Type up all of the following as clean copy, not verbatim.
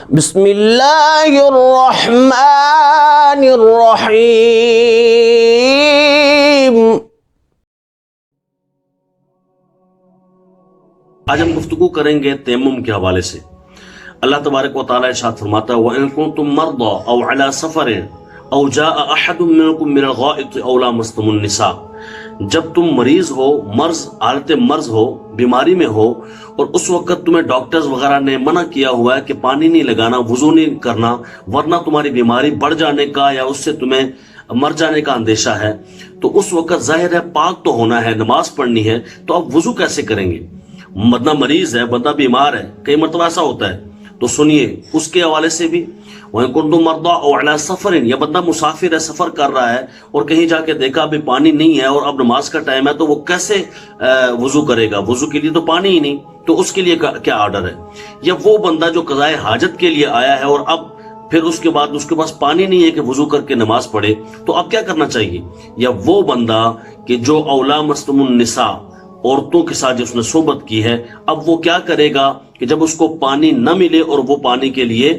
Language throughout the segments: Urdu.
بسم اللہ الرحمن الرحیم۔ آج ہم گفتگو کریں گے تیمم کے حوالے سے۔ اللہ تبارک و تعالی ارشاد فرماتا ہے وَإِن كُنتُم مَرْضَىٰ أَوْ عَلَىٰ سَفَرٍ أَوْ جَاءَ أَحَدٌ مِّنكُم مِّنَ الْغَائِطِ أَوْ لَامَسْتُمُ النِّسَاءَ، جب تم مریض ہو، حالت مرض ہو، بیماری میں ہو، اور اس وقت تمہیں ڈاکٹرز وغیرہ نے منع کیا ہوا ہے کہ پانی نہیں لگانا، وضو نہیں کرنا، ورنہ تمہاری بیماری بڑھ جانے کا یا اس سے تمہیں مر جانے کا اندیشہ ہے، تو اس وقت ظاہر ہے پاک تو ہونا ہے، نماز پڑھنی ہے، تو آپ وضو کیسے کریں گے؟ بندہ مریض ہے، بندہ بیمار ہے، کئی مرتبہ ایسا ہوتا ہے، تو سنیے اس کے حوالے سے بھی وَإِن كُنتُم مَرْضَىٰ أَوْ عَلَىٰ سَفَرٍ، یا بندہ مسافر ہے، سفر کر رہا ہے اور کہیں جا کے دیکھا ابھی پانی نہیں ہے اور اب نماز کا ٹائم ہے، تو وہ کیسے وضو کرے گا؟ وضو کے لیے تو پانی ہی نہیں، تو اس کے لیے کیا آرڈر ہے؟ یا وہ بندہ جو قضائے حاجت کے لیے آیا ہے اور اب پھر اس کے بعد اس کے پاس پانی نہیں ہے کہ وضو کر کے نماز پڑھے، تو اب کیا کرنا چاہیے؟ یا وہ بندہ کہ جو اولا مستم النساء، عورتوں کے ساتھ جس نے صحبت کی ہے، اب وہ کیا کرے گا کہ جب اس کو پانی نہ ملے اور وہ پانی کے لیے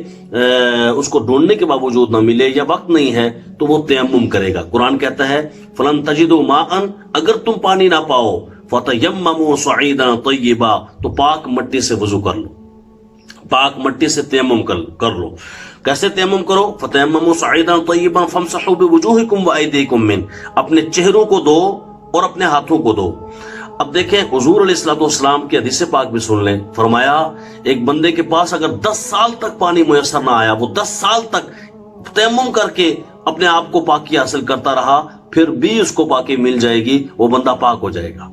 اس کو ڈھونڈنے کے باوجود نہ ملے یا وقت نہیں ہے، تو وہ تیمم کرے گا۔ قرآن کہتا ہے فَلَن تَجِدُوا مَاءً، اگر تم پانی نہ پاؤ فَتَيَمَّمُوا صَعِيدًا طَيِّبًا، تو پاک مٹی سے وضو کر لو، پاک مٹی سے تیمم کر لو۔ کیسے تیمم کرو؟ فَتَيَمَّمُوا صَعِيدًا طَيِّبًا فَامْسَحُوا بِوُجُوهِكُمْ وَأَيْدِيكُمْ مِنْ، اپنے چہروں کو دو اور اپنے ہاتھوں کو دو۔ اب دیکھیں حضور علیہ السلام کی حدیث پاک بھی سن لیں، فرمایا ایک بندے کے پاس اگر 10 سال تک پانی میسر نہ آیا، وہ 10 سال تک تیمم کر کے اپنے آپ کو پاکی حاصل کرتا رہا، پھر بھی اس کو پاکی مل جائے گی، وہ بندہ پاک ہو جائے گا۔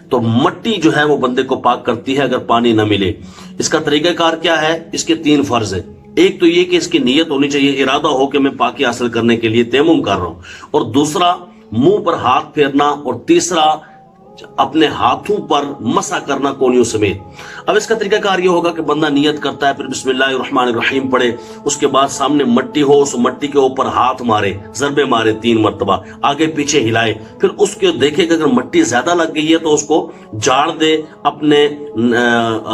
تو مٹی جو ہے وہ بندے کو پاک کرتی ہے اگر پانی نہ ملے۔ اس کا طریقہ کار کیا ہے؟ اس کے 3 فرض ہیں۔ ایک تو یہ کہ اس کی نیت ہونی چاہیے، ارادہ ہو کہ میں پاکی حاصل کرنے کے لیے تیمم کر رہا ہوں، اور دوسرا منہ پر ہاتھ پھیرنا، اور تیسرا اپنے ہاتھوں پر مسح کرنا کونیوں سمیت۔ اب اس کا طریقہ کار یہ ہوگا کہ بندہ نیت کرتا ہے، پھر بسم اللہ الرحمن الرحیم پڑھے، اس کے بعد سامنے مٹی ہو، اس مٹی کے اوپر ہاتھ مارے، ضربے مارے 3 مرتبہ، آگے پیچھے ہلائے، پھر اس کے دیکھے کہ اگر مٹی زیادہ لگ گئی ہے تو اس کو جھاڑ دے، اپنے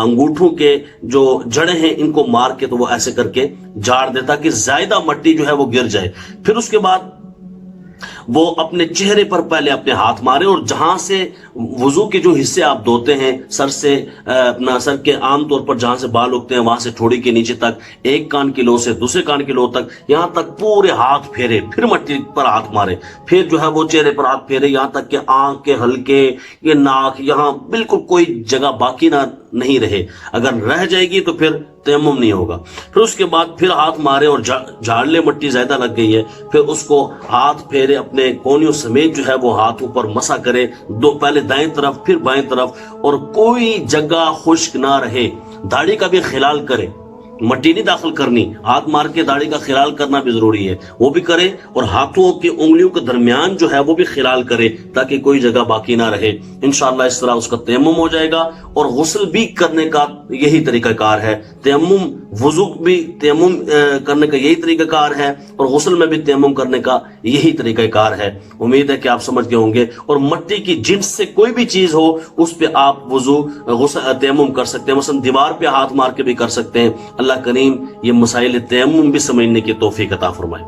انگوٹھوں کے جو جڑیں ہیں ان کو مار کے تو وہ ایسے کر کے جھاڑ دے تاکہ زائدہ مٹی جو ہے وہ گر جائے۔ پھر اس کے بعد وہ اپنے چہرے پر پہلے اپنے ہاتھ مارے، اور جہاں سے وضو کے جو حصے آپ دھوتے ہیں، سر سے اپنا سر کے عام طور پر جہاں سے بال اگتے ہیں وہاں سے ٹھوڑی کے نیچے تک، ایک کان کی لو سے دوسرے کان کی لو تک، یہاں تک پورے ہاتھ پھیرے، پھر مٹی پر ہاتھ مارے، پھر جو ہے وہ چہرے پر ہاتھ پھیرے، یہاں تک کہ آنکھ کے حلقے، یہ ناک، یہاں بالکل کوئی جگہ باقی نہیں رہے۔ اگر رہ جائے گی تو پھر تیمم نہیں ہوگا۔ پھر اس کے بعد پھر ہاتھ مارے اور جھاڑ لے، مٹی زیادہ لگ گئی ہے، پھر اس کو ہاتھ پھیرے، اپنے کونیوں سمیت جو ہے وہ ہاتھوں پر مسح کرے، پہلے دائیں طرف پھر بائیں طرف، اور کوئی جگہ خشک نہ رہے۔ داڑھی کا بھی خلال کرے، مٹی نہیں داخل کرنی، ہاتھ مار کے داڑھی کا خلال کرنا بھی ضروری ہے، وہ بھی کرے، اور ہاتھوں کی انگلیوں کے درمیان جو ہے وہ بھی خلال کرے تاکہ کوئی جگہ باقی نہ رہے۔ انشاءاللہ اس طرح اس کا تیمم ہو جائے گا۔ اور غسل بھی کرنے کا یہی طریقہ کار ہے، تیمم وضو بھی تیمم کرنے کا یہی طریقہ کار ہے، اور غسل میں بھی تیمم کرنے کا یہی طریقہ کار ہے۔ امید ہے کہ آپ سمجھ گئے ہوں گے۔ اور مٹی کی جنس سے کوئی بھی چیز ہو اس پہ آپ غسل تیمم کر سکتے ہیں، مثلا دیوار پہ ہاتھ مار کے بھی کر سکتے ہیں۔ اللہ کریم یہ مسائل تیمم بھی سمجھنے کی توفیق عطا فرمائے۔